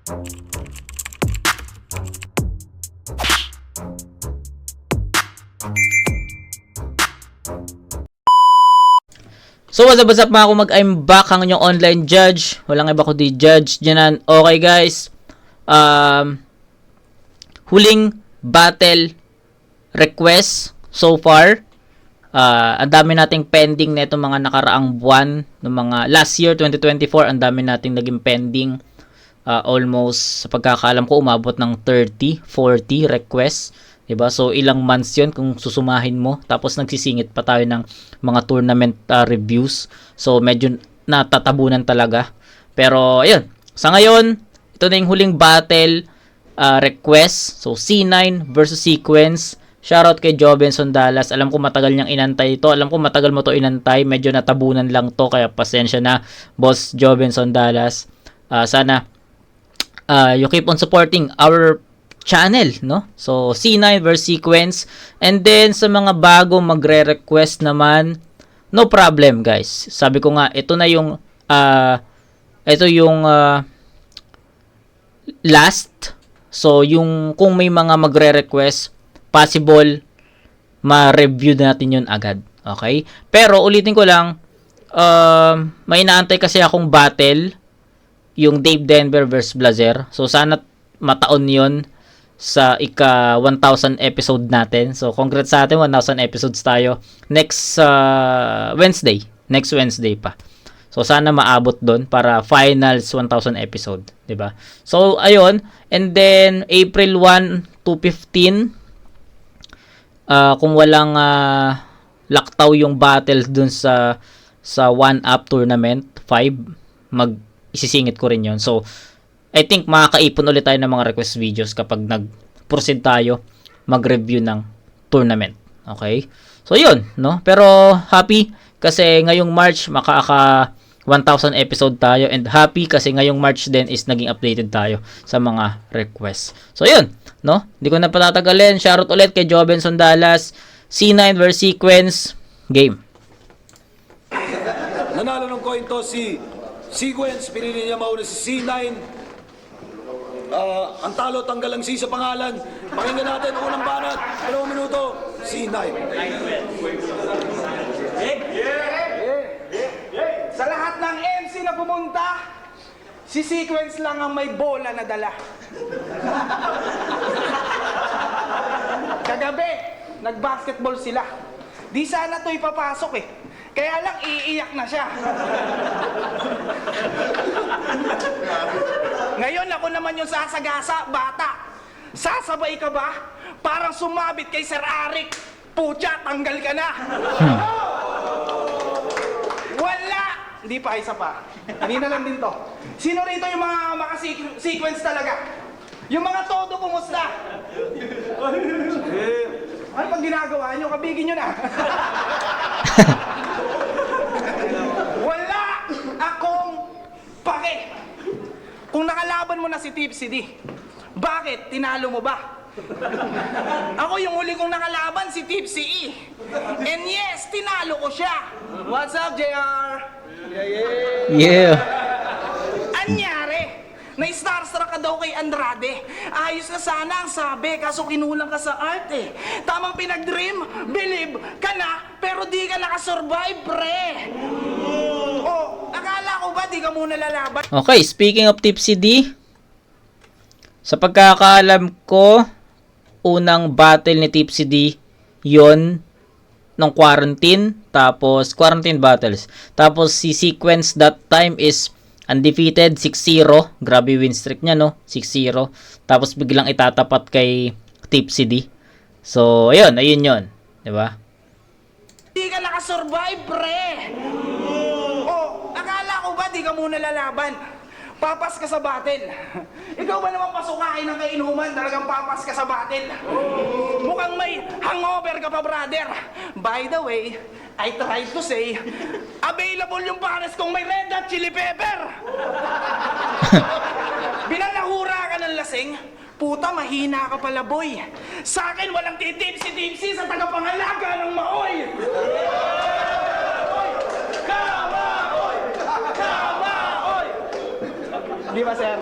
So what's up mga kumag, I'm back, ang inyong online judge. Walang iba kundi Judge Janan. Okay guys, huling battle request so far. Ang dami nating pending na itong mga nakaraang buwan ng mga last year 2024. Ang dami nating naging pending, almost sa pagkakaalam ko umabot ng 30-40 requests, diba? So ilang months yun kung susumahin mo, tapos nagsisingit pa tayo ng mga tournament reviews. So medyo natatabunan talaga. Pero ayun, sa ngayon ito na yung huling battle request. So C9 versus Sequence. Shoutout kay Jobenson Dallas. Alam ko matagal niyang inantay ito. Alam ko matagal mo to inantay. Medyo natabunan lang to, kaya pasensya na, Boss Jobenson Dallas. Sana you keep on supporting our channel, no? So C9 versus Sequence. And then sa mga bago magre-request naman, no problem guys. Sabi ko nga, ito na yung last. So yung kung may mga magre-request, possible ma-review natin yun agad. Okay? Pero ulitin ko lang, may inaantay kasi akong battle, yung Dave Denver versus Blazer. So sana mataon yon sa ika 1,000 episode natin. So congrats sa atin, 1,000 episodes tayo next Wednesday. Next Wednesday pa. So sana maabot doon para finals 1,000 episode, 'di ba? So ayun, and then April 1 to 15, kung walang laktaw yung battle dun sa 1-up tournament 5, isisingit ko rin yon. So I think makakaipon ulit tayo ng mga request videos kapag nag-proceed tayo mag-review ng tournament. Okay? So yun, no? Pero happy kasi ngayong March makaka 1,000 episode tayo, and happy kasi ngayong March din is naging updated tayo sa mga requests. So yun, no? Hindi ko na patatagalin. Shoutout ulit kay Jobenson Dallas. C9 versus Sequence. Game. Nanalo ng coin toss si Sequence. Pinili niya mauna si C9. Ang talo, tanggal ang C sa pangalan. Pakinggan natin, unang banat, 2 minuto, C9. Sa lahat ng MC na pumunta, si Sequence lang ang may bola na dala. Kagabi, nag-basketball sila. Di sana to ipapasok eh. Kaya lang iiyak na siya. Ngayon ako naman yung sasagasa, bata. Sasabay ka ba? Parang sumabit kay Sir Arik. Pucha, tanggal ka na. Wala! Hindi pa, isa pa. Kanina lang din to. Sino rito yung mga maka-sequence talaga? Yung mga todo, kumusta? Ano pag ginagawa nyo? Kabigin nyo na. Wala akong pake. Kung nakalaban mo na si Tipsy D, bakit? Tinalo mo ba? Ako yung huli kong nakalaban, si Tipsy E. And yes, tinalo ko siya. What's up, JR? Yeah. Anyari? Na-starstruck ka daw kay Andrade. Ayos na sana ang sabi, kaso kinulang ka sa art eh. Tamang pinag-dream, believe ka na, pero di ka nakasurvive, pre. Oh, akala ko ba di ka muna lalaban? Okay, speaking of Tipsy D, sa pagkakaalam ko, unang battle ni Tipsy D yon ng quarantine, tapos quarantine battles. Tapos si Sequence that time is undefeated, 6-0. Grabe win streak niya, no? 6-0. Tapos biglang itatapat kay Tipsy D. So, ayun yun. 'Di ba? Di ka nakasurvive, pre. Oh, akala ko ba di ka muna lalaban? Papas ka sa battle. Ikaw ba naman pasukain ng kainuman? Talagang papas ka sa battle. Mukhang may hangover ka pa, brother. By the way, I tried to say, available yung pares kong may red hot chili pepper. Binalahura ka ng lasing, puta, mahina ka pala, boy. Sa akin, walang titipsi-tipsi sa tagapangalaga ng maoy. Di ba, sir?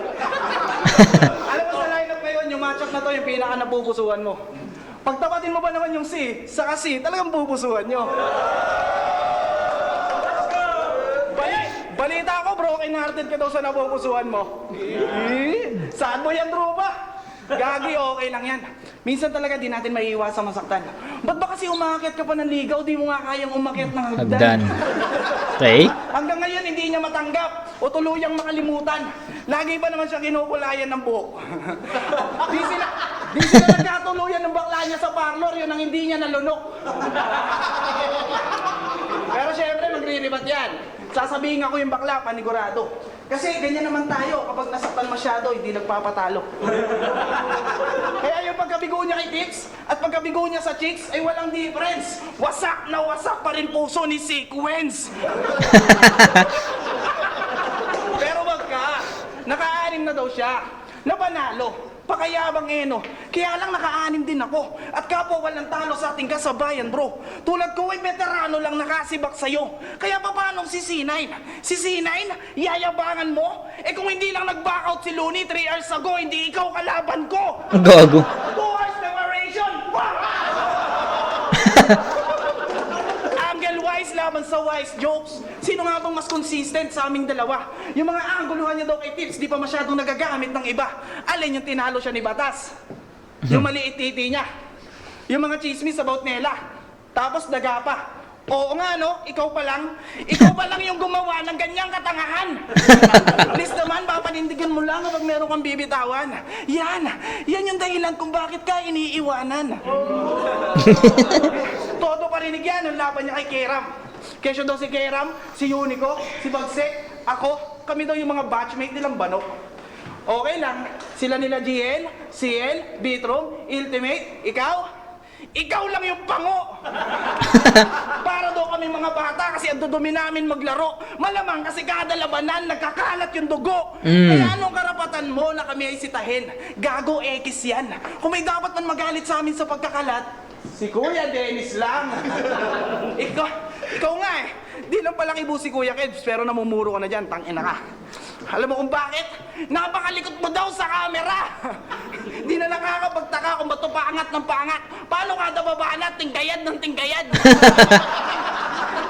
Alam mo sa lineup ngayon, yung matchup na to, yung pinaka napupusuan mo. Pagtapatin mo ba naman yung C, sa C, talagang pupusuan nyo. Balita ko, broken hearted ka daw sa napupusuan mo. Saan mo yan, trupa? Gagi, okay lang yan. Minsan talaga di natin maiiwasan masaktan. Ba't ba kasi umakyat ka pa ng ligaw, di mo nga kayang umakyat ng hagdan? Hagdan. Okay? Hanggang ngayon, hindi niya matanggap o tuluyang makalimutan. Lagi pa naman siya kinukulayan ng buhok. di sila nagkatuluyan ng bakla niya sa parlor, yun ang hindi niya nalunok. Pero syempre, magriribat yan. Sasabihin ako yung bakla, panigurado. Kasi ganyan naman tayo, kapag nasaktan masyado, hindi nagpapatalo. Kaya yung pagkabigo niya kay Tips at pagkabigo niya sa Chicks ay walang difference. Wasak na wasak pa rin puso ni Sequence. Pero wag ka, naka-anim na daw siya. Napanalo. Pakayabang no. Kaya lang naka-anim din ako. At kapwa walang talo sa ating kasabayan, bro. Tulad ko ay veterano lang nakasibak sa'yo. Kaya paano si C9? Si C9, yayabangan mo? Eh kung hindi lang nag-back out si Looney 3 hours ago, hindi ikaw kalaban ko. Gago. 2 hours preparation! Angle-wise laban sa wise jokes. Sino nga bang mas consistent sa aming dalawa? Yung mga angguluhan niya daw kay Tips, di pa masyadong nagagamit ng iba. Alin yung tinalo siya ni Batas? Yung maliit titi niya. Yung mga chismis about Nela. Tapos daga pa. Oo nga no, ikaw pa lang yung gumawa ng ganyang katangahan. Please naman, papanindigan mo lang kapag meron kang bibitawan. Yan yung dahilan kung bakit ka iniiwanan. Todo parinig yan, ang laban niya kay Keram. Kesyo daw si Keram, si Unico, si Bagsek, ako, kami daw yung mga batchmate nilang Banok. Okay lang, sila nila GL, CL, Bitrom, Ultimate, ikaw lang yung pango! Para daw kami mga bata kasi ang dudumi namin maglaro. Malamang kasi kada labanan nagkakalat yung dugo. Kaya anong karapatan mo na kami ay sitahin? Gago X yan. Kung may dapat man magalit sa amin sa pagkakalat, si Kuya Dennis lang. ikaw nga eh. Di lang pala kibo si Kuya Keds, pero namumuro ka na dyan, tangina ka. Alam mo kung bakit? Napakalikot mo daw sa camera. Di na nakakapagtaka kung ba't ito paangat ng paangat. Paano kada babanat, tingkayad ng tingkayad.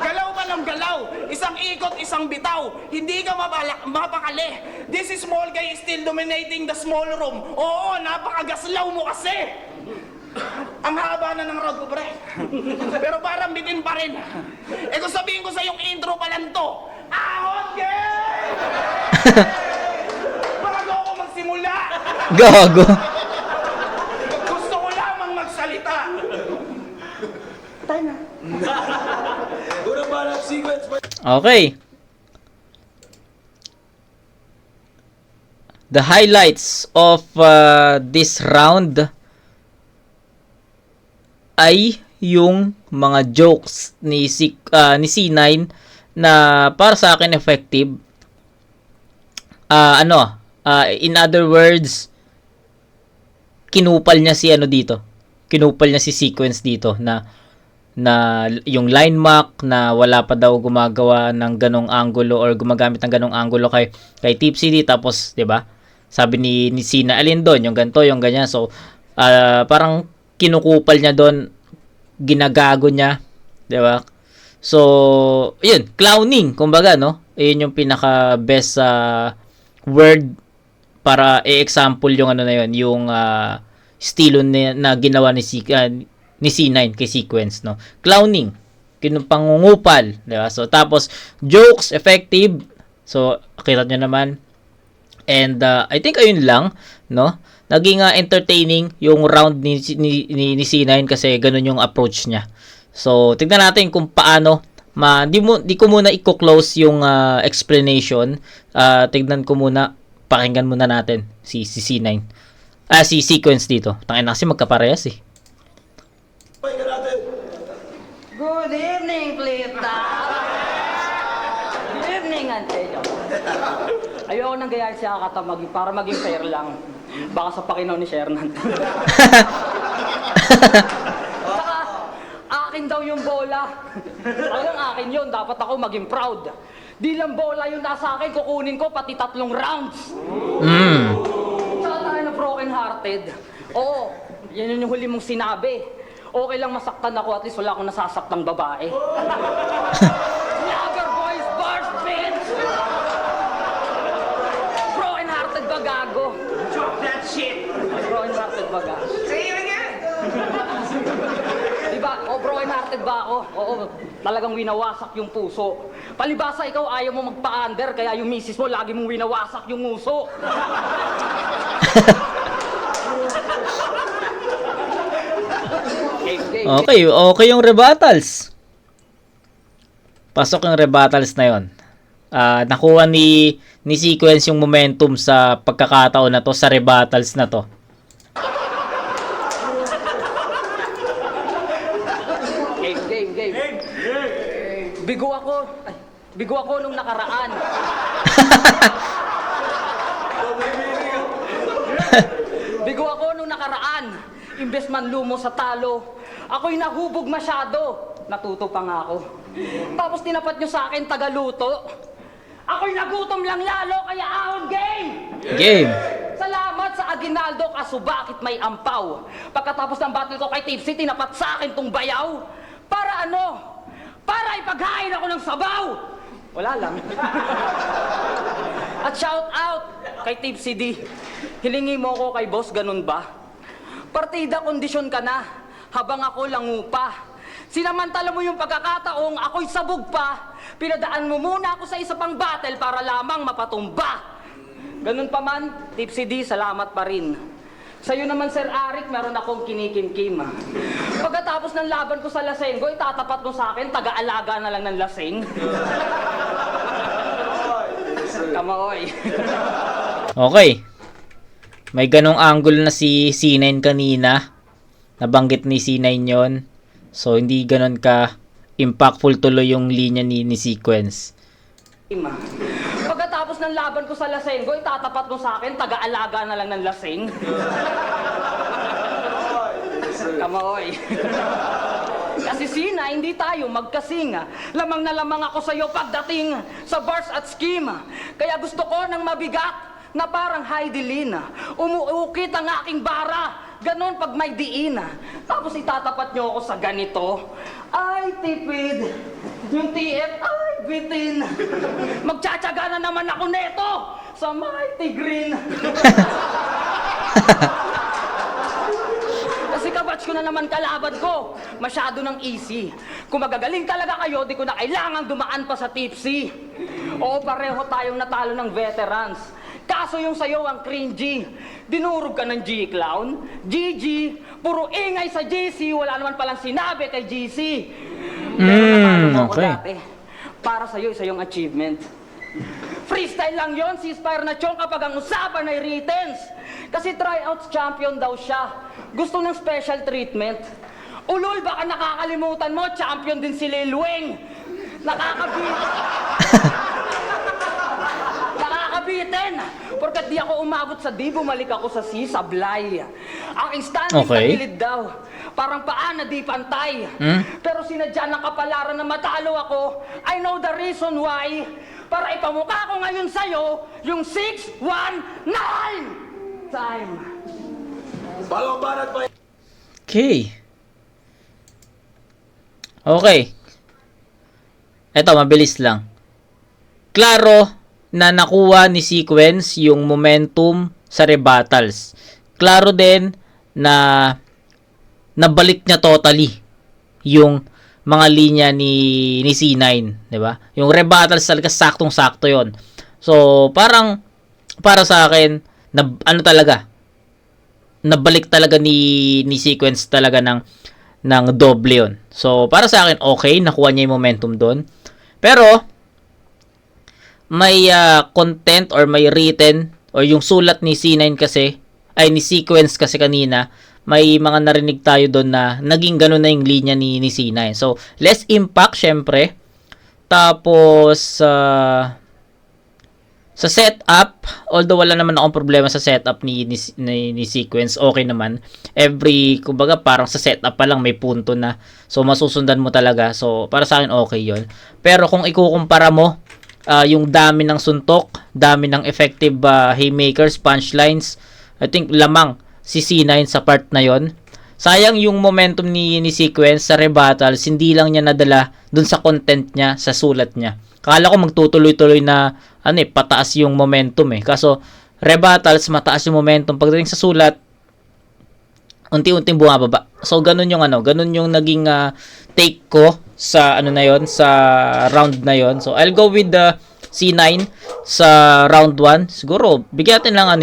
Galaw pa ng galaw, isang ikot, isang bitaw. Hindi ka mapakali. This is small guy still dominating the small room. Oo, napakagaslaw mo kasi. Ang haba na ng road ko, pre. Pero parang bitin pa rin. Eh kung sabihin ko sa yung intro pa lang to, ahot game! Bago ako magsimula, Gago. gusto ko lamang magsalita. Tayo na. Unang banat sequence. Okay. The highlights of this round ay yung mga jokes ni C9 na para sa akin effective. In other words, kinupal niya si dito. Kinupal niya si Sequence dito na yung line mark na wala pa daw gumagawa ng ganong angulo or gumagamit ng ganong angulo kay Tipsy D, tapos 'di ba? Sabi ni Sina alin doon, yung ganto, yung ganyan. So parang kinukupal niya doon, ginagago niya, 'di ba? So, yun, clowning, kumbaga, no? Ayun yung pinaka best word para i-example yung na yun, yung estilo na ginawa ni C9 kay Sequence, no? Clowning, pangungupal, 'di ba? So, tapos jokes effective. So, kita niyo naman. And I think ayun lang, no? Naging entertaining yung round ni C9 kasi ganun yung approach niya. So, tignan natin kung paano di ko muna i-close yung explanation. Tignan ko muna, pakinggan muna natin si C9. Si Sequence dito. Tangina kasi magkaparehas eh. Pakinggan natin. Good evening, Plita. Good evening, Antonio. Ayoko nang gayahin siya katamagi para maging fair lang. Baka sa pakinaw ni Shernan. Saka, akin daw yung bola. Talagang akin yun. Dapat ako maging proud. Di lang bola yung nasa akin, kukunin ko pati 3 rounds. Tsaka tayo na broken hearted. Oo, yan yung huli mong sinabi. Okay lang masaktan ako, at least wala akong nasasaktang babae. Lover boys, bars, bitch! Broken hearted ba, gago? Drop that shit! Broken hearted ba, gago? Say it again! Diba? O, broken hearted ba ako? Oo, talagang winawasak yung puso. Palibasa ikaw ayaw mo magpa-under, kaya yung misis mo lagi mong winawasak yung uso. Okay, okay yung rebuttals. Pasok yung rebuttals na yon. Nakuha ni Sequence yung momentum sa pagkakataon na to, sa rebuttals na to. Game. Bigo ako nung nakaraan. Bigo ako nung nakaraan. Imbes man lumo sa talo, ako'y nahubog masyado. Natuto pa nga ako. Tapos tinapat nyo sa akin tagaluto. Ako'y nagutom lang lalo, kaya ahon game! Game. Salamat sa Aguinaldo, kaso bakit may ampaw? Pagkatapos ng battle ko kay Tipsy, tinapat sa akin tong bayaw. Para ano? Para ipaghain ako ng sabaw! Wala lang. At shout out kay Tipsy D. Hilingi mo ko kay boss, ganun ba? Partida kondisyon ka na, habang ako langupa. Sinamantala mo yung pagkakataong ako'y sabog pa, pinadaan mo muna ako sa isa pang battle para lamang mapatumba. Ganun pa man, Tipsy D, salamat pa rin. Sa'yo naman, Sir Arik, meron akong kinikimkim. Pagkatapos ng laban ko sa Lasenggo, itatapat mo sa akin, taga-alaga na lang ng laseng. Kamaoy. Okay. May ganong angle na si C9 kanina. Nabanggit ni C9 yon. So, hindi ganon ka impactful tuloy yung linya ni Sequence. Pagkatapos ng laban ko sa Lasenggo, itatapat mo sa akin, taga-alaga na lang ng laseng. Kamaoy. Kasi Sina, hindi tayo magkasing. Lamang na lamang ako sa'yo pagdating sa bars at scheme. Kaya gusto ko ng mabigat na parang Heidelin. Umuukit ang aking bara. Ganon pag may diin. Tapos itatapat nyo ako sa ganito. Ay, tipid. Yung TF, ay, bitin. Magtsatsaga na naman ako neto sa Mighty Green. Kasi kabatch ko na naman kalaban ko. Masyado ng easy. Kung magagaling talaga kayo, di ko na kailangang dumaan pa sa Tipsy. Oo, pareho tayong natalo ng veterans. Kaso yung sayo ang cringy. Dinurog ka ng G-Clown, GG, puro ingay sa GC, wala naman palang sinabi kay GC. Pero naman ako okay. dati. Para sa'yo, isa yung achievement. Freestyle lang yon, ceasefire na chong kapag ang usapan ay writtens. Kasi tryouts champion daw siya. Gusto ng special treatment. Ulol, baka nakakalimutan mo, champion din si Lil Wayne. Nakakabitin! Porkat di ako umabot sa D, bumalik ako sa C, sablay. Aking standing Okay. sa gilid daw. Parang paan na di pantay. Pero sinadya ng kapalaran na matalo ako. I know the reason why. Para ipamukha ko ngayon sa'yo yung 619 time. Balong banat pa Okay. Okay. Eto, mabilis lang. Klaro na nakuha ni Sequence yung momentum sa rebuttals. Klaro din na nabalik niya totally yung mga linya ni C9, 'di ba? Yung rebuttals talaga saktong-sakto 'yon. So, parang para sa akin ano talaga, nabalik talaga ni Sequence talaga ng doble 'yon. So, para sa akin okay, nakuha niya yung momentum doon. Pero may content or may written or yung sulat ni C9 kasi ay ni Sequence kasi kanina, may mga narinig tayo doon na naging gano'n na yung linya ni C9. So, less impact syempre. Tapos sa setup, although wala naman akong problema sa setup ni Sequence, okay naman. Kumbaga parang sa setup pa lang may punto na. So, masusundan mo talaga. So, para sa akin okay 'yon. Pero kung ikukumpara mo yung dami ng suntok, dami ng effective haymakers, punchlines. I think lamang si C9 sa part na yon. Sayang yung momentum ni Sequence sa rebuttals, hindi lang niya nadala dun sa content niya, sa sulat niya. Akala ko magtutuloy-tuloy na pataas yung momentum Kaso rebuttals, mataas yung momentum. Pagdating sa sulat, unti-unting bumababa. So ganun yung naging take ko sa sa round na yon. So I'll go with the C9 sa round 1. Siguro bigyan natin lang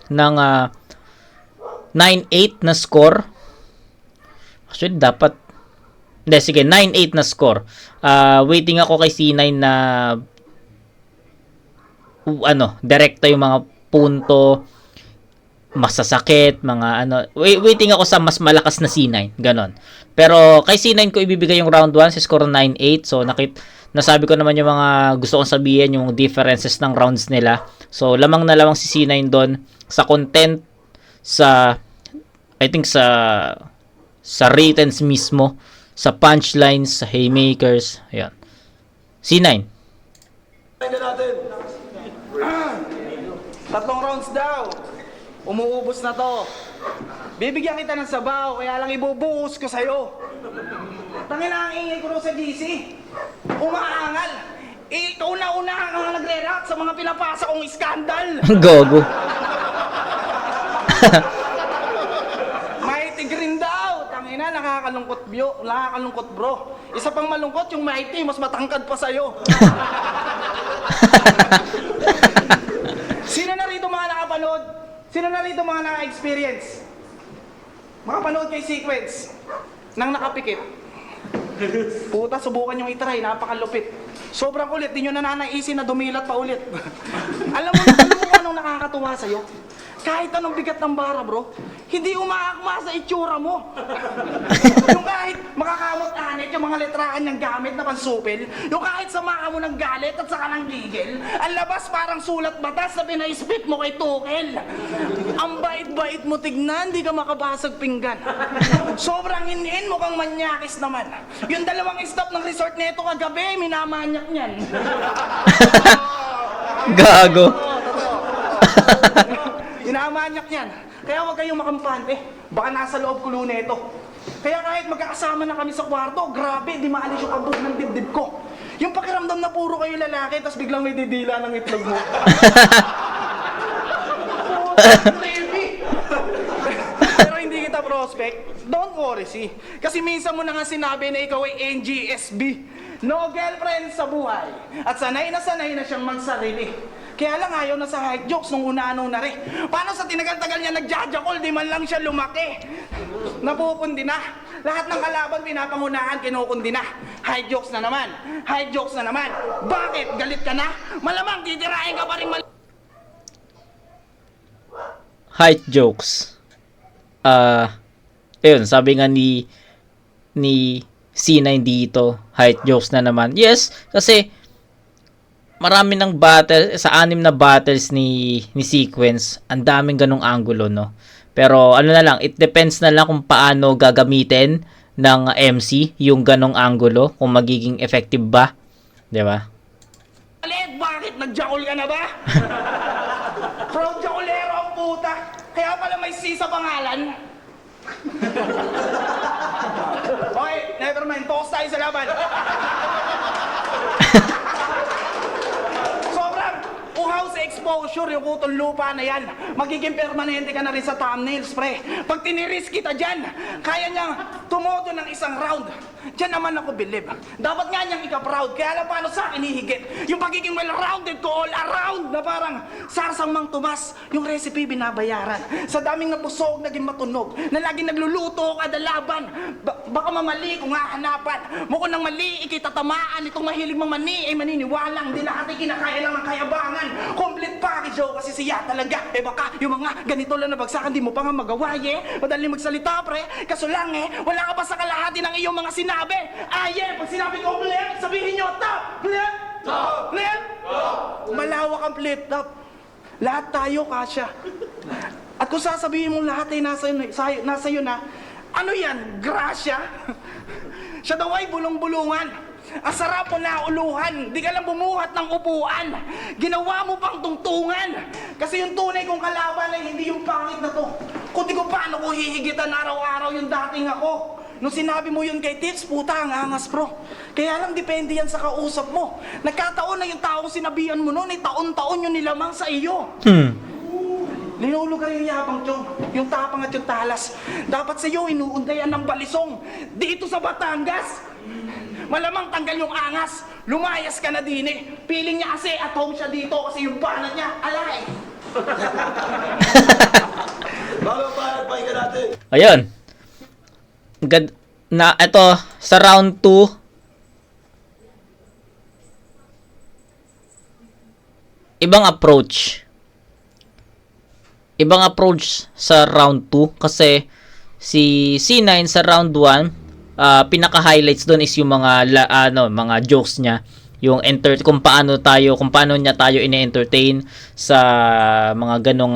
ng 9-8 na score. Actually dapat sige, 9-8 na score. Waiting ako kay C9 na direkta yung mga punto, masasakit, mga waiting ako sa mas malakas na C9, ganon. Pero kay C9 ko ibibigay yung round 1 sa score 9-8. So nasabi ko naman yung mga gusto kong sabihin, yung differences ng rounds nila. So lamang na lamang si C9 doon sa content, I think sa writtens mismo, sa punchlines, sa haymakers, ayan. C9. Pakinggan natin. 3 rounds daw. Umuubos na to. Bibigyan kita ng sabaw, kaya lang ibubuhos ko sa'yo. Tangina ang ingay ko sa GC. Umaangal. Ikaw na kang nagre-react sa mga pinapasa kong iskandal. Gogo. Mighty Green daw. Tangina, nakakalungkot bro. Isa pang malungkot, yung Mighty, mas matangkad pa sa'yo. Sino na rito mga nakapanood? Sino na rito mga naka-experience? Makapanood kay Sequence nang nakapikit. Puta, subukan yung itry, napakalupit. Sobrang kulit, di nyo nananaisin na dumilat pa ulit. Alam mo kung anong nakakatuwa sa'yo? Kahit anong bigat ng bara, bro, hindi umaakma sa itsura mo. Yung kahit makakamot-anit yung mga letrahan niyang gamit na pansupil, yung kahit sama mo ng galit at saka ng gigil, ang labas parang sulat batas na pinaispit mo kay Tukel. Ang bait-bait mo tignan, di ka makabasag pinggan. Sobrang in mo kang manyakis naman. Yung 2 stop ng resort neto kagabi, minamanyak niyan. Gago. Inamanyak niyan. Kaya huwag kayong makampante. Baka nasa loob kulo nito. Kaya kahit magkakasama na kami sa kwarto, grabe, di maalis yung abot ng dibdib ko. Yung pakiramdam na puro kayo lalaki, tapos biglang may didila ng itlog mo. Pero hindi kita prospect. Don't worry, see. Kasi minsan mo na nga sinabi na ikaw ay NGSB. No girlfriend sa buhay. At sanay na siyang magsarili. Kaya lang ayaw na sa high jokes nung una-ano na rin. Paano sa tinagal-tagal niya nagjajakol, di man lang siya lumaki. Napupundi na. Lahat ng kalaban pinapangunahan, kinukundi na. High jokes na naman. High jokes na naman. Bakit? Galit ka na? Malamang titirahin ka pa rin Height jokes. Ayun, sabi nga ni C9 dito, height jokes na naman. Yes, kasi marami ng battle, sa 6 na battles ni Sequence, ang daming ganong angulo, no? Pero na lang, it depends na lang kung paano gagamitin ng MC yung ganong angulo, kung magiging effective ba, 'di ba? Alit, bakit? Nagjakol ka na ba? Proud jakolero ang puta. Kaya pala may C sa pangalan. Okay, never mind. Focus tayo sa laban. Sobrang uhaw sa exposure yung kutong lupa na yan. Magiging permanente ka na rin sa thumbnails, pre. Pag tiniris kita dyan, kaya niyang tumodo ng isang round. Diyan naman ako believe. Dapat nga niyang ika-proud. Kaya alam paano sa akin hihigit. Yung pagiging well-rounded ko all around na parang sarsang Mang Tomas, yung recipe binabayaran. Sa daming nabusog, naging matunog. Na laging nagluluto kada laban. Baka mamali kung hahanapan. Mukhang nang mali, ikitatamaan. Itong mahilig mamani ay maniniwalang. Hindi lahat ay kinakaya lang ng kayabangan. Complete package oh, kasi siya talaga. Baka yung mga ganito lang nabagsakan, di mo pa nga magawa madali magsalita, pre. Kaso lang wala ka pa sa kalahati ng iyong mga sinabi. Pag sinabi ko flip, sabihin nyo, top! Flip! Top! Flip! Top! Malawak ang flip top. Lahat tayo kasya. At kung sasabihin mo lahat ay nasa iyo na, ano yan? Grasya? Siya daw ay bulong-bulungan. Ang sarap mo na uluhan. Di ka lang bumuhat ng upuan. Ginawa mo pang tungtungan. Kasi yung tunay kong kalaban ay hindi yung pangit na to. Kundi kung paano ko hihigitan araw-araw yung dating ako. Nung sinabi mo yun kay Tits, puta, ang angas bro. Kaya lang depende yan sa kausap mo. Nagkataon na yung taong sinabihan mo noon ay taon-taon yung nilamang sa iyo. Linulog kayo yung yabang, Chong. Yung tapang at yung talas. Dapat sa iyo inuundayan ng balisong. Dito sa Batangas. Malamang tanggal yung angas. Lumayas ka na din eh. Piling niya kasi at home siya dito kasi yung banat niya, alay. Bago banat, pakinggan natin. Ayun. Na ito sa round 2 ibang approach sa round 2 kasi si C9 sa round 1 pinaka-highlights doon is yung mga jokes niya, yung kung paano niya tayo ine-entertain sa mga ganong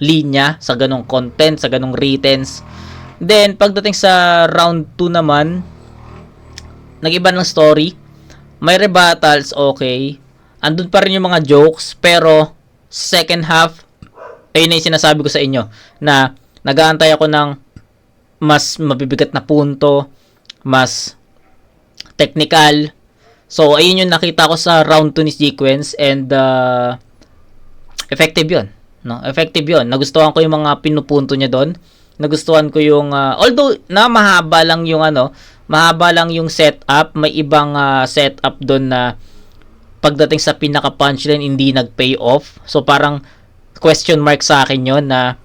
linya, sa ganong content, sa ganong writtens. Then, pagdating sa round 2 naman, nag-iba ng story. May rebuttals, okay. Andun pa rin yung mga jokes, pero second half, ayun na yung sinasabi ko sa inyo, na nag-aantay ako ng mas mabibigat na punto, mas technical. So, ayun yung nakita ko sa round 2 ni Sequence, and effective yun. No? Effective yun. Nagustuhan ko yung mga pinupunto niya doon. Nagustuhan ko yung although na mahaba lang yung setup, may ibang setup doon na pagdating sa pinaka punchline hindi nag-pay off. So parang question mark sa akin yon na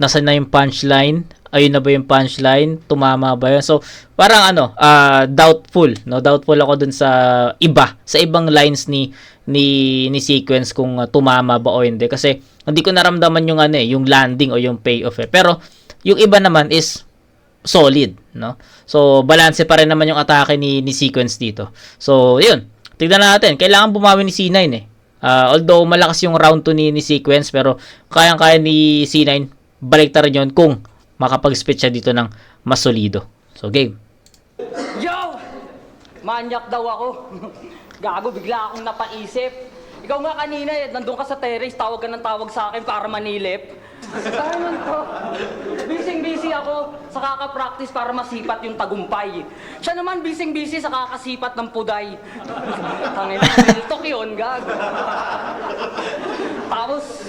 nasaan na yung punchline? Ayun na ba yung punchline? Tumama ba yun? So parang doubtful, no? Doubtful ako doon sa ibang lines ni Sequence kung tumama ba o hindi, kasi hindi ko naramdaman yung landing o yung payoff eh. Pero yung iba naman is solid, no? So, balanse pa rin naman yung atake ni Sequence dito. So, yun. Tignan natin. Kailangan bumawi ni C9 eh. Although, malakas yung round 2 ni Sequence, pero kayang-kaya ni C9, balik ta rin yun kung makapag-spit siya dito ng mas solido. So, game. Yo! Manyak daw ako. Gago, bigla akong napaisip. Ikaw nga kanina nandun ka sa terrace, tawag ka ng tawag sa akin para manilip. Tayo to. Busy ako sa kaka-practice para masipat yung tagumpay. Siya naman busy sa kakasipat ng puday. Tangin na, miltok yun, gag. Tapos,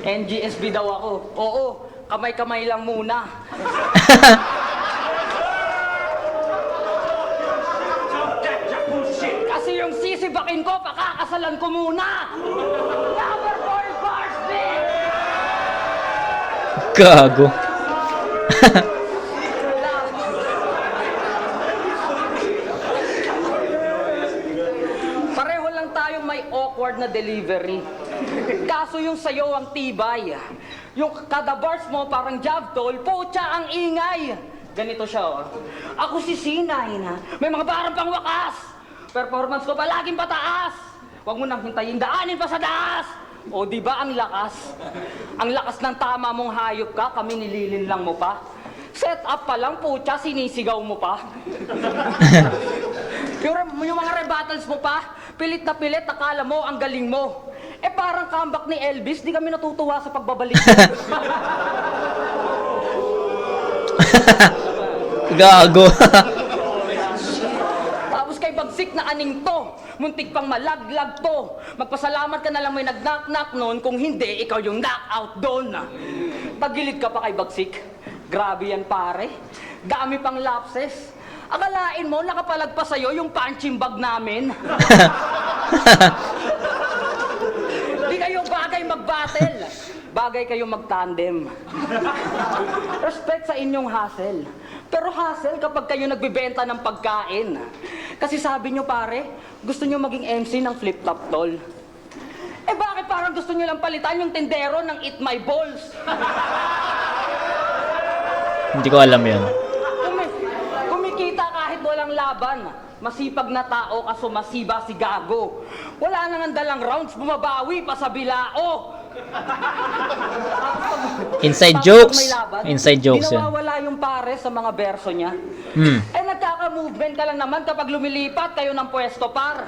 NGSB daw ako. Oo, kamay-kamay lang muna. Kasi yung sisibakin ko, pakakasalan ko muna! Number 4 bars, bitch! Gago. Pareho lang tayong may awkward na delivery. Kaso yung sayo ang tibay. Yung kada bars mo parang jab toll, putya ang ingay. Ganito siya, oh. Ako si Sinay na may mga barang pang wakas. Performance ko palaging pataas. Huwag mo nang hintayin, daanin pa sa daas. O di ba ang lakas? Ang lakas ng tama mong hayop ka, kami nililin lang mo pa. Set up pa lang, putya, sinisigaw mo pa. yung mga rebuttals mo pa, pilit na pilit, akala mo ang galing mo. Eh parang comeback ni Elvis, di kami natutuwa sa pagbabalik. Gago. Tapos kay bagsik na aning to, muntik pang malaglag to. Magpasalamat ka na lang may nag-knock-knock noon, kung hindi, ikaw yung knockout doon. Pagilid ka pa kay bagsik. Grabe yan pare. Dami pang lapses. Akalain mo, nakapalag pa sa'yo yung punching bag namin. Di kayo bagay mag-battle. Bagay kayo mag-tandem. Respect sa inyong hustle. Pero hustle kapag kayo nagbibenta ng pagkain. Kasi sabi nyo pare, gusto nyo maging MC ng flip-top doll. Eh bakit parang gusto nyo lang palitan yung tindero ng Eat My Balls? Hindi ko alam yun. Kumikita kahit walang laban. Masipag na tao kaso masiba si gago. Wala nang dalang rounds, bumabawi pa sa bilao. Inside Tapos jokes. pag may laban, Inside jokes di yun. nawawala yung pare sa mga verso niya. Eh movement ka lang naman kapag lumilipat kayo ng pwesto, par.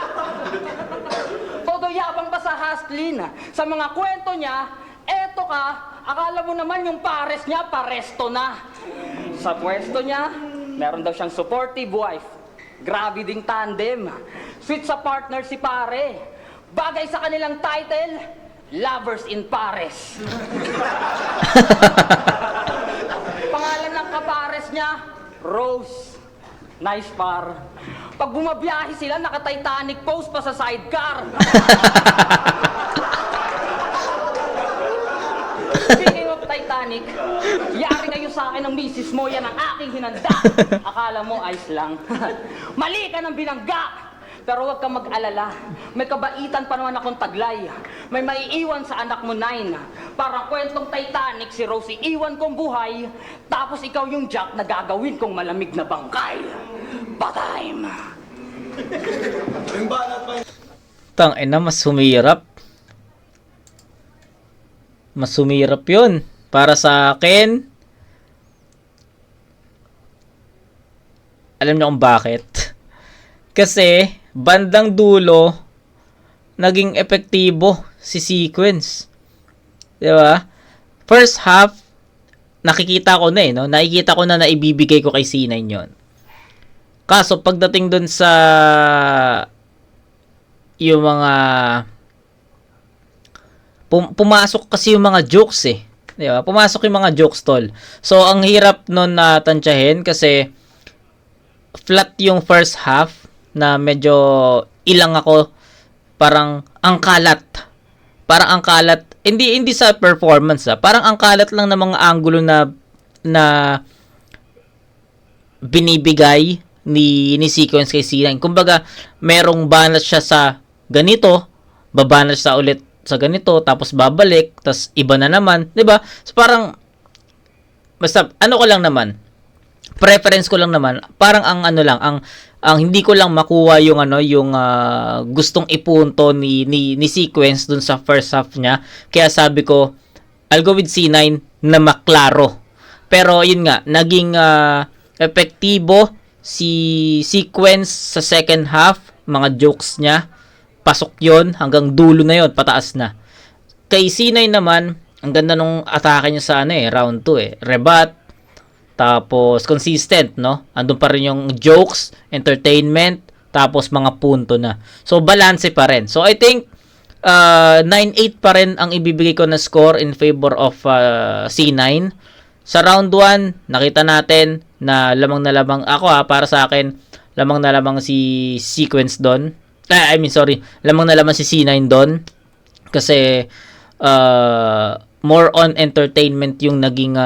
Todo yabang pa sa Haslin. Sa mga kwento niya, eto ka, akala mo naman yung pares niya, paresto na. Sa pwesto niya, meron daw siyang supportive wife. Grabe ding tandem. Sweet sa partner si pare. Bagay sa kanilang title, Lovers in Pares. Pangalan ng kapares niya, Rose. Nice, par. Pag bumabiyahe sila, naka-Titanic pose pa sa sidecar. Speaking of Titanic, yari kayo sa akin ng misis mo, yan ang aking hinanda. Akala mo, ayos lang. Mali ka ng binangga. Pero huwag kang mag-alala. May kabaitan pa naman akong taglay. May maiiwan sa anak mo, 9. Parang kwentong Titanic, si Rosie iwan kong buhay, tapos ikaw yung Jack na gagawin kong malamig na bangkay. Patime! Yung banat pa Tangina, mas humirap. Mas humirap yun. Para sa akin, alam niyo kung bakit? Kasi, bandang dulo, naging epektibo si Sequence. Diba? First half, nakikita ko na no? Nakikita ko na naibibigay ko kay C9 yon. Kaso, pagdating dun sa yung mga pumasok kasi yung mga jokes Diba? Pumasok yung mga jokes, tol. So, ang hirap nun na tansyahin kasi flat yung first half na medyo ilang ako, parang ang kalat. Parang ang kalat, hindi sa performance parang ang kalat lang ng mga angulo na binibigay ni Sequence kay C9. Kumbaga, merong banat siya sa ganito, babanat siya ulit sa ganito, tapos babalik, tapos iba na naman, 'di ba? So parang basta ano ko lang naman, preference ko lang naman, parang ang ano lang, ang hindi ko lang makuha yung gustong ipunto ni Sequence dun sa first half niya. Kaya sabi ko, I'll go with C9 na maklaro. Pero yun nga, naging epektibo si Sequence sa second half, mga jokes niya, pasok yon hanggang dulo na yon, pataas na. Kay C9 naman, ang ganda nung atake niya sa round 2 rebat. Tapos, consistent, no? Andun pa rin yung jokes, entertainment, tapos mga punto na. So, balance pa rin. So, I think, 9-8 pa rin ang ibibigay ko na score in favor of C9. Sa round 1, nakita natin na lamang ako para sa akin, lamang na lamang si Sequence doon. Lamang na lamang si C9 doon. Kasi, more on entertainment yung naging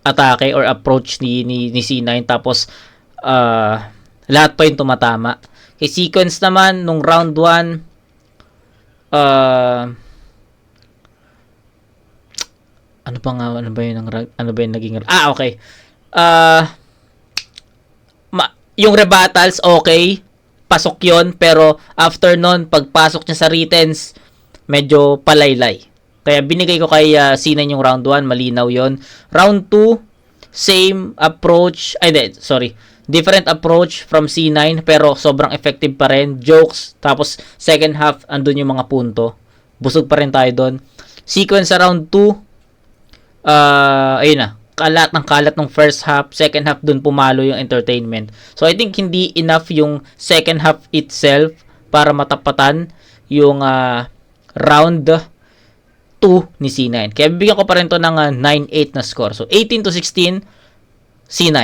atake or approach ni C9, tapos lahat pa yung tumatama. Kay Sequence naman nung round 1, ano ba yung naging okay. Yung rebuttals okay, pasok yon, pero after nun, pagpasok niya sa writtens, medyo palaylay. Kaya binigay ko kay C9 yung round 1, malinaw yon. Round 2, same approach, different approach from C9, pero sobrang effective pa rin. Jokes, tapos second half, andun yung mga punto. Busog pa rin tayo doon. Sequence sa round 2, ayun na, kalat ng first half, second half dun pumalo yung entertainment. So I think hindi enough yung second half itself para matapatan yung round 2 ni C9. Kaya bibigyan ko pa rin to ng 9-8 na score. So 18-16, C9.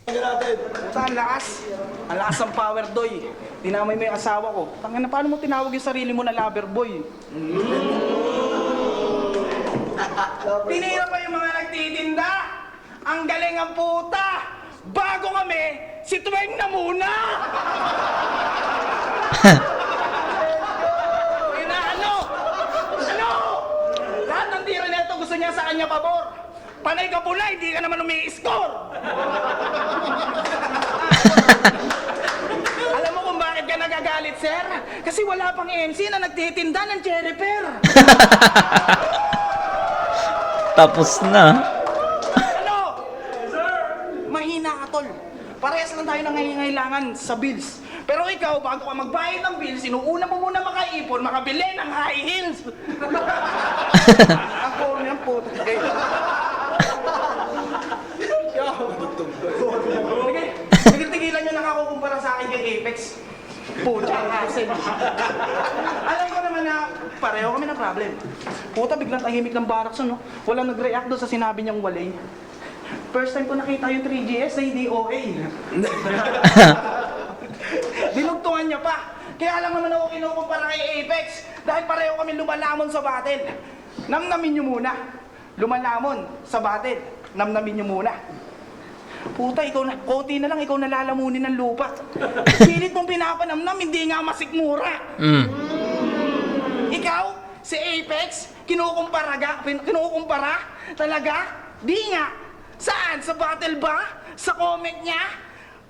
Ang lakas. Ang lakas ng power, doy. Tinamay mo yung asawa ko. Tangina, paano mo tinawag yung sarili mo na lover boy? Tinira pa yung mga nagtitinda. Ang galing ang puta. Bago kami, si Tuweng na muna. Lahat ng tira nito gusto niya sa kanya pabor. Panay ka pula, hindi ka naman umi-score. Alam mo kung bakit ka nagagalit, sir? Kasi wala pang MC na nagtitinda ng cherry pear. Tapos na. Mahina ka, tol. Parehas lang pangangailangan sa bills. Pero ikaw, bago ka magbayad ng bills, inuuna mo muna makaipon, makabili ng high heels. Ako, yan po. Sige, tigilan nyo nakakukumpara sa akin kay Apex. Pucha, hassle. Alam ko naman na pareho kami ng problem. Puta, biglang tahimik ng Barakson, no? Walang nag-react doon sa sinabi niyang walay. First time ko nakita yung 3GS na hindi OA. Dinugtungan niya pa. Kaya lang naman ako kinukumpara kay Apex dahil pareho kami lumalamon sa battle. Namnamin niyo muna. Lumalamon sa battle. Namnamin niyo muna. Puta, ikaw na, konti na lang, ikaw nalalamunin ng lupa. Pilit mong pinapanamnam, hindi nga masikmura. Ikaw, si Apex, kinukumpara? Talaga? Di nga. Saan? Sa battle ba? Sa comment niya?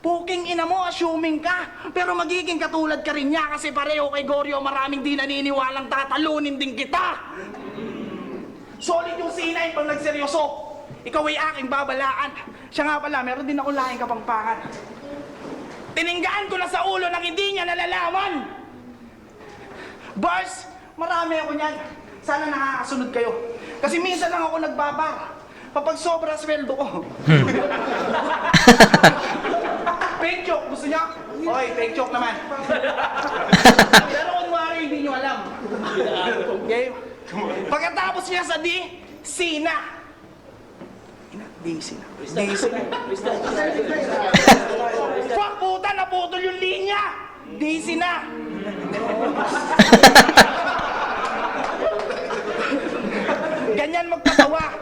Puking ina mo, assuming ka. Pero magiging katulad ka rin niya kasi pareho kay Goryo, maraming di naniniwalang tatalunin din kita. Solid yung C9 pag nagseryoso. Ikaw ay aking babalaan. Siya nga pala, meron din ako laking kapangpangan. Tininggaan ko na sa ulo ng hindi niya nalalaman. Bars, marami ako niyan. Sana nakakasunod kayo. Kasi minsan lang ako nagbabar. Kapag sobra sweldo ko. Fake joke, gusto niya? Oy, fake joke naman. Pero kunwari hindi niyo alam. Okay? Pagkatapos niya sa D, C na. DC na. Fuck, puta, naputol yung linya! DC na! Ganyan magpatawa.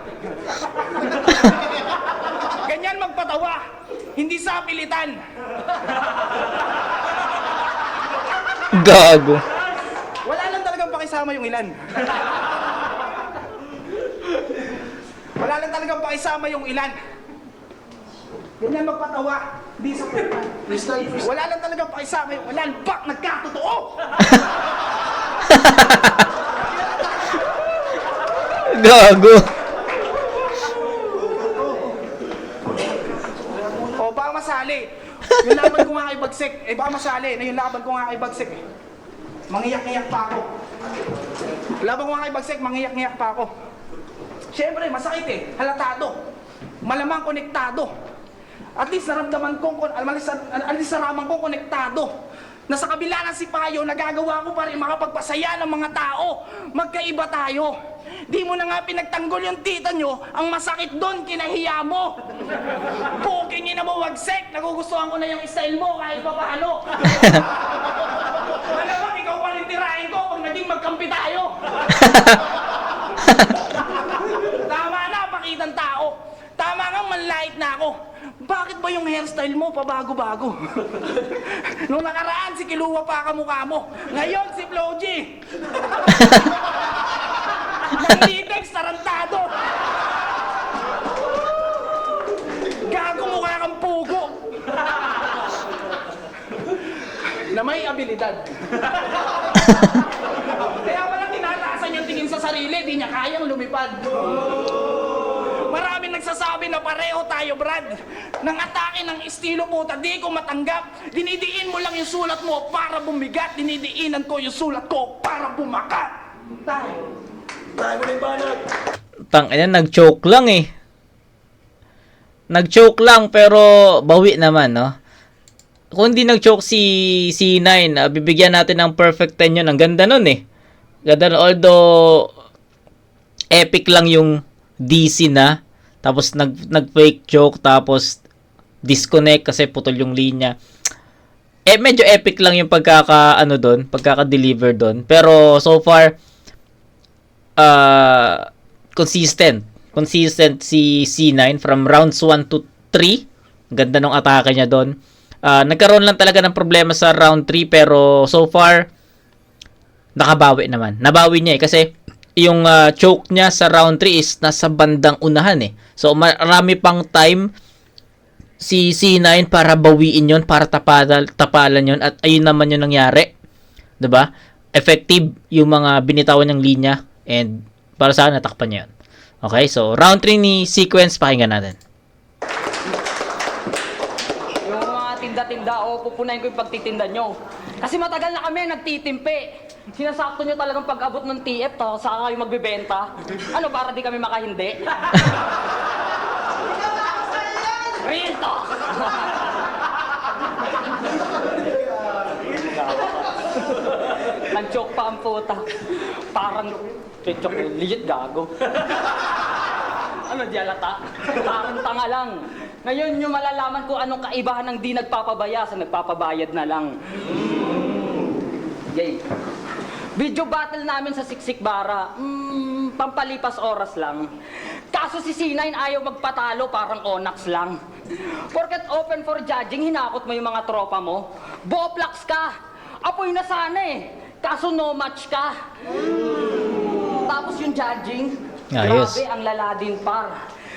Ganyan magpatawa. Hindi sa pilitan. Gago. Wala lang talagang pakisama yung ilan. Wala lang talagang pakisama yung ilan. Ganyan magpatawa. Di sa pilitan. Wala lang talagang pakisama yung ilan. Bak, nagkatotoo! Gago. O, baka masali. Yung laban ko nga kay Bagsik. Baka masali na yung laban ko nga kay Bagsik. Mangiyak-ngiyak pa ako. Laban ko nga kay Bagsik, mangiyak-ngiyak pa ako. Siyempre, masakit halatado. Malamang konektado. At least naramdaman ko, at least naraman ko konektado. Na sa kabila ng sipayo, nagagawa ko pa rin makapagpasaya ng mga tao. Magkaiba tayo. Di mo na nga pinagtanggol yung tita nyo, ang masakit doon, kinahiya mo. Puking ina mo, Wagsek. Nagugustuhan ko na yung style mo kahit pa paano. Malamang ikaw pa rin tirahin ko pag naging magkampi tayo. Tama na, pakitang tao. Tama nga, manlait na ako. Bakit ba yung hairstyle mo pabago-bago? Nung nakaraan, si Kiluwa pa kamukha mo. Ngayon, si Flo G. Nag-Litex, tarantado. Gago, mukha kang pugo. Na may abilidad. Kaya walang tinataasan yung tingin sa sarili, di niya kayang lumipad. Maraming nagsasabi na pareho tayo, Brad. Nang atake ng estilo puta, di ko matanggap. Dinidiin mo lang yung sulat mo para bumigat. Dinidiinan ko yung sulat ko para bumakat. Tayo. Tayo mo na yung banat. Tangina, nag-choke lang eh. Nag-choke lang pero bawi naman, no? Kung hindi nag-choke si C9, bibigyan natin ng perfect 10 yun. Ang ganda nun eh. Ganda nun. Although, epic lang yung DC na. Tapos, nag-fake choke. Tapos, disconnect kasi putol yung linya. Medyo epic lang yung pagkaka-deliver doon. Pero, so far, consistent si C9 from rounds 1 to 3. Ganda ng atake niya doon. Nagkaroon lang talaga ng problema sa round 3 pero so far nakabawi naman. Nabawi niya kasi yung choke niya sa round 3 is nasa bandang unahan eh. So marami pang time si C9 para bawiin yon, para tapalan yon, at ayun naman yung nangyari. 'Di ba? Effective yung mga binitawan niyang linya. And para sa akin, natakpan niya yun. Okay, so round 3 ni Sequence, pakinggan natin. Yung mga magtinda-tinda o pupunayin ko yung pagtitinda nyo. Kasi matagal na kami nagtitimpi. Sinasakto nyo talagang pag-abot ng TF, saka kayo magbebenta. Ano, para di kami makahindi? Real talk! Nag-joke pa ang puta. Parang, joke, legit gago. Ano, di alata? Parang tanga lang. Ngayon nyo malalaman kung anong kaibahan ng di nagpapabaya sa nagpapabayad na lang. Yay. Video battle namin sa Siksik Bara. Pampalipas oras lang. Kaso si C9 ayaw magpatalo, parang Onax lang. Porket open for judging, hinakot mo yung mga tropa mo. Boplax ka. Apoy na sana eh. Kaso no match ka. Tapos yung judging, Ayos. grabe ang lala din par.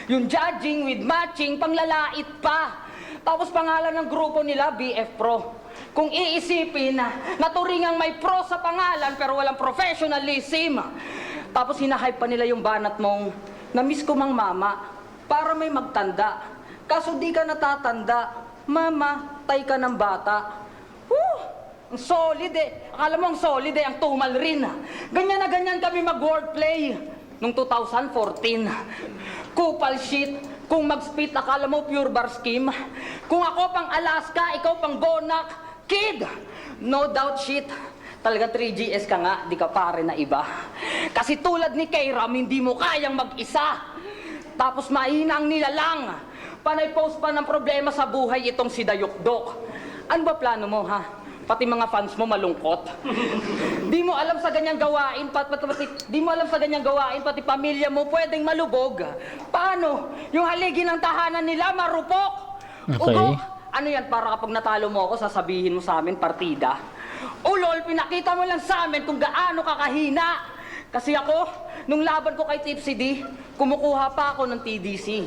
Yung judging with matching, panglalait pa. Tapos pangalan ng grupo nila, BF Pro. Kung iisipin, naturingang may pro sa pangalan pero walang professionalism. Tapos hinahype pa nila yung banat mong, na-miss ko mang mama, para may magtanda. Kaso di ka natatanda, mama, tay ka ng bata. Ang solid eh. Akala mo ang solid eh, ang tumal rin. Ganyan na ganyan kami mag-wordplay. Nung 2014. Kupal shit. Kung mag-spit, akala mo pure bar scheme. Kung ako pang Alaska, ikaw pang Bonac. Kid! No doubt shit. Talaga 3GS ka nga, di ka pare na iba. Kasi tulad ni Kairam, hindi mo kayang mag-isa. Tapos mahina ang nilalang. Panay post pa ng problema sa buhay itong si Dayukdok. Ano ba plano mo, ha? Pati mga fans mo malungkot. Di mo alam sa ganyang gawain, pati pamilya mo pwedeng malubog. Paano? Yung haligi ng tahanan nila marupok. Okay. Ugo, ano yan, para kapag natalo mo ako, sasabihin mo sa amin, partida. Ulol, pinakita mo lang sa amin kung gaano kakahina. Kasi ako, nung laban ko kay Tipsy D, kumukuha pa ako ng TDC.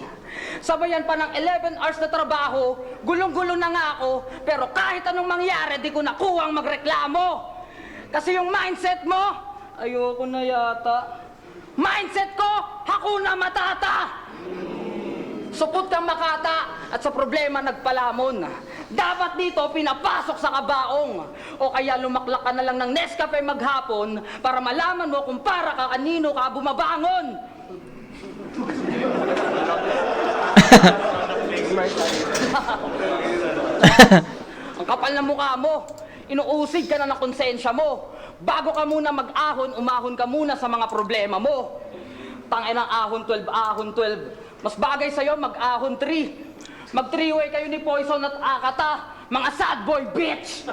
Sabayan pa ng 11 hours na trabaho, gulong-gulo na nga ako, pero kahit anong mangyari, di ko nakuhang magreklamo. Kasi yung mindset mo, ayoko na yata. Mindset ko, Hakuna Matata! Supot kang makata at sa problema nagpalamon. Dapat dito pinapasok sa kabaong. O kaya lumaklak ka na lang ng Nescafe maghapon para malaman mo kung para ka kanino ka bumabangon. Ang kapal na mukha mo. Inuusig ka na ng konsensya mo. Bago ka muna mag-ahon, umahon ka muna sa mga problema mo. Tangin ng ahon 12, ahon 12. Mas bagay sa'yo mag-ahon 3. Mag-3-way kayo ni Poison at Akata. Mga sad boy bitch!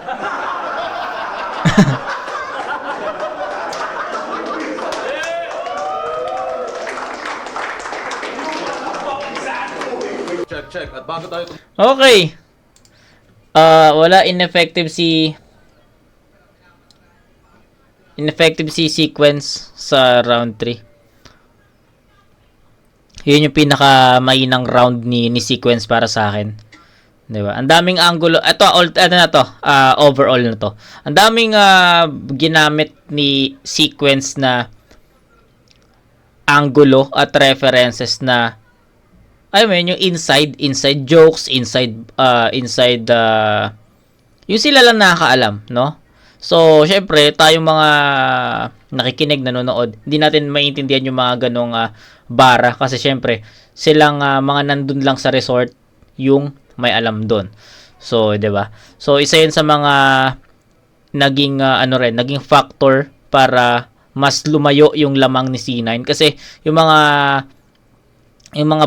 Check. At bago tayo Okay. Wala ineffective si sequence sa round 3. Yun yung pinaka mainang round ni sequence para sa akin. 'Di ba? Ang daming angulo. Ito overall na to. Ang daming ginamit ni sequence na angulo at references na yung inside jokes, inside yung sila lang nakakaalam, no? So, syempre, tayong mga nakikinig, nanonood, hindi natin maintindihan yung mga ganong bara kasi syempre, silang mga nandun lang sa resort yung may alam doon. So, 'di ba? So, isa 'yun sa mga naging naging factor para mas lumayo yung lamang ni C9 kasi yung mga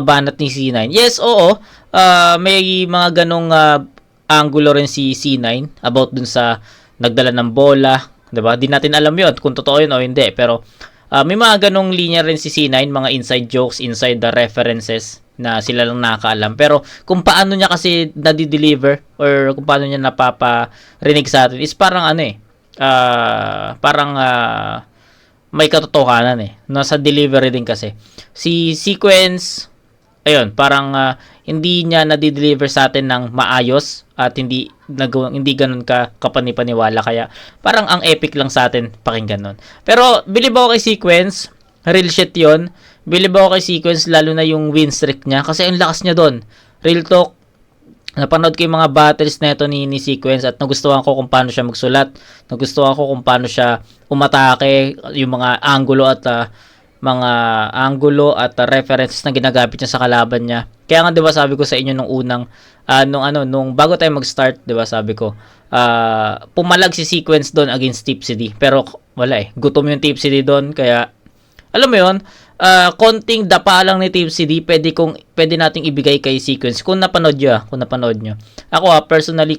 banat ni C9. Yes, oo. May mga ganong angulo rin si C9 about dun sa nagdala ng bola, 'di ba? Di natin alam 'yon kung totoo 'yun o hindi, pero may mga ganong linya rin si C9, mga inside jokes, inside the references na sila lang nakakaalam. Pero kung paano niya kasi nadi-deliver or kung paano niya napaparinig sa atin is parang may katotohanan eh. Nasa delivery din kasi. Si Sequence, ayun, parang hindi niya nadi-deliver sa atin ng maayos at hindi ganun kapanipaniwala. Kaya parang ang epic lang sa atin pakinggan nun. Pero believe ako kay Sequence, real shit yun. Believe ako kay Sequence lalo na yung win streak niya kasi ang lakas niya doon. Real talk, napanood ko yung mga battles na ito ni Sequence at nagustuhan ko kung paano siya magsulat. Nagustuhan ko kung paano siya umatake, yung mga angulo at references na ginagamit niya sa kalaban niya. Kaya nga 'di ba sabi ko sa inyo nung unang nung bago tayo mag-start, 'di ba sabi ko, pumalag si Sequence doon against Tipsy D. Pero wala gutom yung Tipsy D doon, kaya alam mo 'yon, konting dapa lang ni Tipsy D pwede nating ibigay kay Sequence kung napanood nyo. Ako personally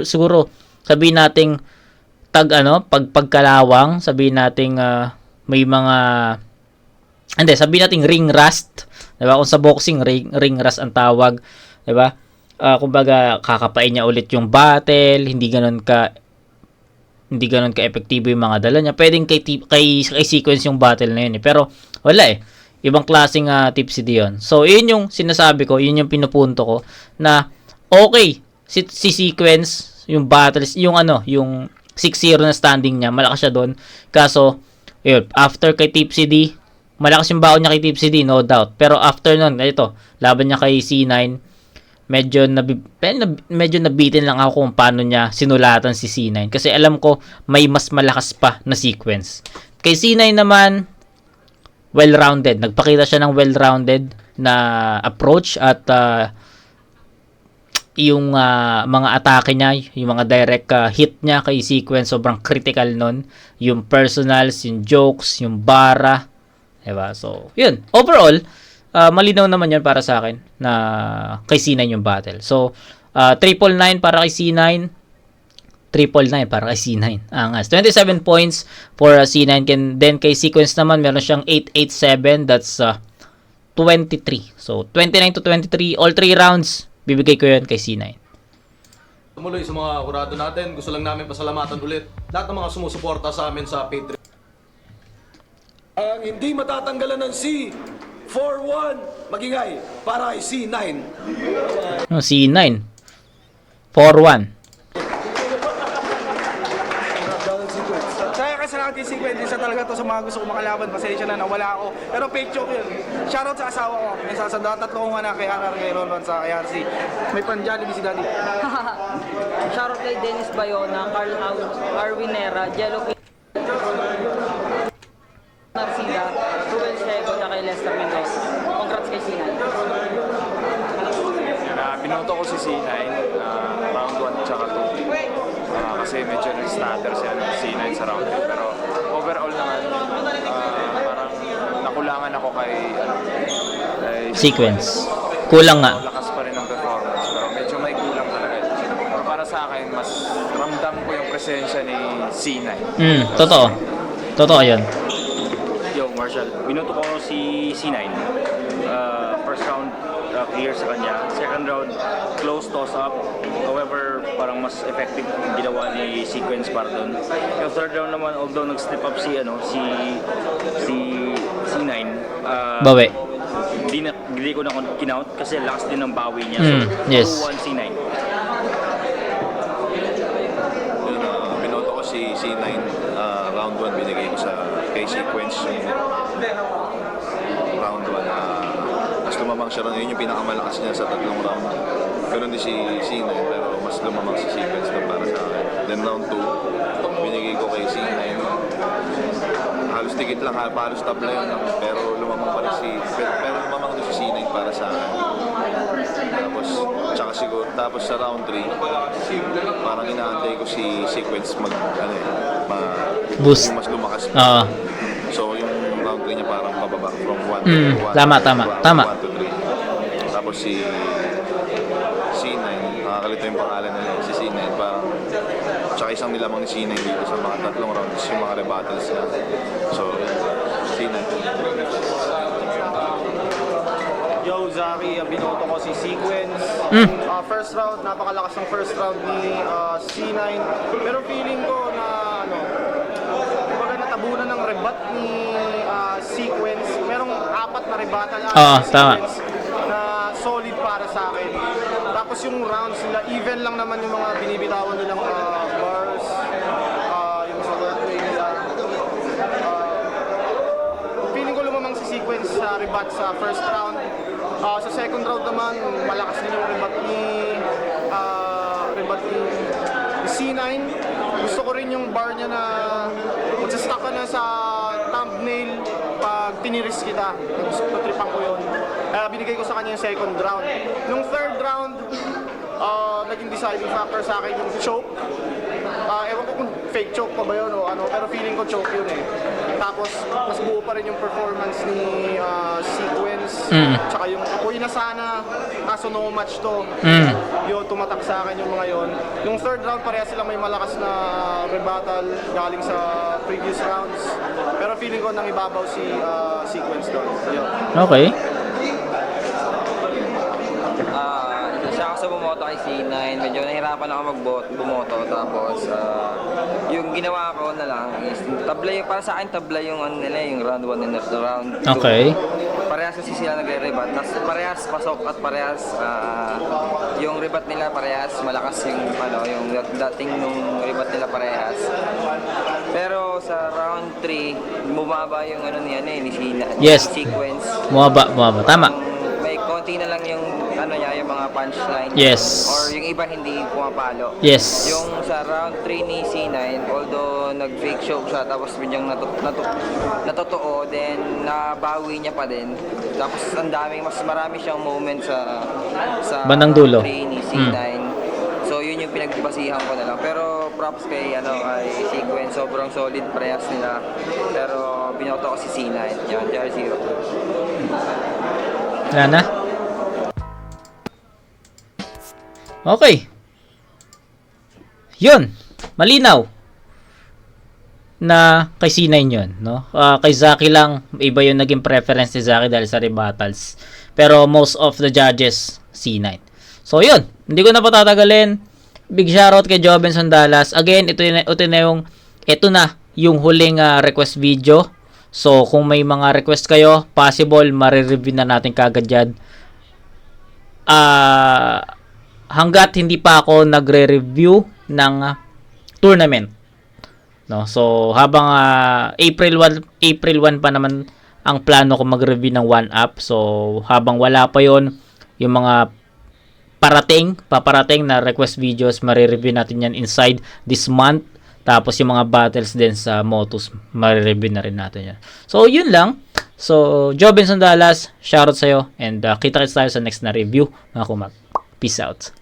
siguro sabihin nating pagkalawang, sabihin nating may mga sabihin nating ring rust, 'di ba? Kung sa boxing ring rust ang tawag, 'di ba? Kumbaga kakapain niya ulit yung battle, hindi ganoon ka epektibo yung mga dala niya. Pwedeng kay Sequence yung battle na yun pero wala ibang klaseng Tipsy D yun. So yun yung sinasabi ko, yun yung pinupunto ko na okay si Sequence, yung battles, yung 6-0 na standing niya, malakas siya doon. Kaso yun, after kay Tipsy D, malakas yung baon niya kay Tipsy D, no doubt. Pero after nun, ito, laban niya kay C9, medyo nabitin lang ako kung paano niya sinulatan si C9. Kasi alam ko, may mas malakas pa na Sequence. Kay C9 naman, well-rounded. Nagpakita siya ng well-rounded na approach at yung mga atake niya, yung mga direct hit niya kay Sequence, sobrang critical nun. Yung personals, yung jokes, yung bara. Diba? So, yun. Overall, malinaw naman yun para sa akin na kay C9 yung battle. So, 999 para kay C9. 999 para kay C9. Angas. 27 points for C9. Then kay Sequence naman, meron siyang 887. That's 23. So, 29 to 23. All 3 rounds, bibigay ko yun kay C9. Tumuloy sa mga kurado natin, gusto lang namin pasalamatan ulit lahat ng mga sumusuporta sa amin sa Patreon. Ang hindi matatanggalan ng C41 magingay para kay C9. C9. 4-1. Kaya kasalanan kay Sequence, isa talaga to sa mga gusto ko makalaban. Pasensya na nawala ako. Pero fake joke yun. Shoutout sa asawa ko. May sasanda, 3 kong anak kay RR, kay Ronron sa IRC. May pan-Jollibee si Daddy. Shoutout kay Dennis Bayona, Carl Arwinera, Jello Narcida, Ruel Shego, at kay Lester Mendoza. Congrats kay C9. Binoto ko si C9 round 1 at saka 2 kasi medyo nag-stutter siya ng C9 sa round 3 pero overall naman parang nakulangan ako kay Sequence. Kulang nga. lakas pa rin ang performance pero medyo may kulang talaga. Pero para sa akin mas ramdam ko yung presensya ni C9. Totoo. Totoo yun. Yo, Marshall, binoto ko si C9. First round, clear sa kanya. Second round, close toss-up. However, parang mas effective yung ginawa ni Sequence para doon. Yung third round naman, although nag-step up si C9, Bawi. hindi ko na kinount kasi lakas din ng bawi niya. So, Yes. 2-1 C9. Binoto ko si C9, round 1 binigay ko kay Sequence round 1. Mas lumamang siya rin, yun yung pinakamalakas niya sa 3 round. Ganun din si C9 pero mas lumamang si Sequence na para sa akin. Then round 2 binigay ko kay C9, halos tikit lang, halos tabla yun lang, pero lumamang pa rin pero lumamang din si C9 para sa akin. Tapos sa round 3 parang inaantay ko si Sequence Boost. yung mas lumakas pa. Oo. So yung round 3 niya parang pababa from 1 Tama. to 3. Tapos si C9, nakakalito yung pangalan nila, si C9 parang tsaka isang nilamang ni C9 dito sa mga 3 rounds yung mga rebattles niya. So C9. Yo, Zaki, binoto ko si Sequence. First round, napakalakas ng first round ni C9. Pero feeling ko na kumbaga natabunan ng rebat ni Sequence. Merong 4 na rebatan Oo, si tama. Sequence na solid para sa akin. Tapos yung rounds nila, even lang naman yung mga binibitawan nilang bars, yung sa wordplay nila. Feeling ko lumamang si Sequence sa rebat sa first round. Sa second round naman, malakas din yung rebat ni C9. Gusto ko rin yung bar niya na magsastuck ka na sa thumbnail pag tiniris kita. Gusto ko, tripan ko yun. Kaya binigay ko sa kanya yung second round. Nung third round, naging deciding factor sa akin yung choke. Ewan ko kung fake choke pa ba yun o ano, pero feeling ko choke yun eh. Tapos, mas buo pa rin yung performance ni Sequence. Tsaka yung apoy na sana, kaso no match to. Yun, tumatak sa akin yung mga yun. Yung third round, pareha sila may malakas na rebuttal galing sa previous rounds. Pero feeling ko nang ibabaw si Sequence doon. Yun. Okay. Isa ako sa bumoto kay C9, medyo nahirapan ako bumoto, tapos yung ginawa ko na lang is tabla yung, para sa akin tabla yung ano nila, yung round 1 and round 2. Okay. Parehas kasi sila nagre-rebat, tapos parehas pasok at parehas yung rebat nila parehas, malakas yung ano, yung dating nung rebat nila parehas. Pero sa round 3, bumaba yung ano niya ni Yes. Sequence. Bumaba. Tama. May konti na lang yung ano niya, yung mga punchline. Yes. Or yung iba hindi pumapalo. Yes. Yung sa round 3 ni C9, although nag-fake choke siya, tapos bidyang natotoo, then nabawi niya pa din. Tapos ang daming, mas marami siyang moment sa Bandang dulo. round 3 ni C9. So yun yung pinagbasihan ko na lang. Pero props kay kay Sequence, sobrang solid parehas nila. Pero binoto ko si C9. Yan, JR0. Wala na? Okay. Yun. Malinaw. Na kay C9 yun. No? Kay Zaki lang, iba yung naging preference ni Zaki dahil sa rebuttals. Pero most of the judges, C9. So yun. Hindi ko na patatagalin. Big shoutout kay Jobenson Dallas. Again, ito na yung huling request video. So, kung may mga request kayo, possible, marireview na natin kagad yan. Hanggat hindi pa ako nagre-review ng tournament. No? So, habang April 1 pa naman ang plano ko mag-review ng 1-up. So, habang wala pa yon, yung mga paparating na request videos, marireview natin yan inside this month. Tapos yung mga battles din sa Motus, marireview na rin natin yan. So, yun lang. So, Jobenson Dallas, shoutout sa'yo. And kita-kits tayo sa next na review, mga kumag. Peace out.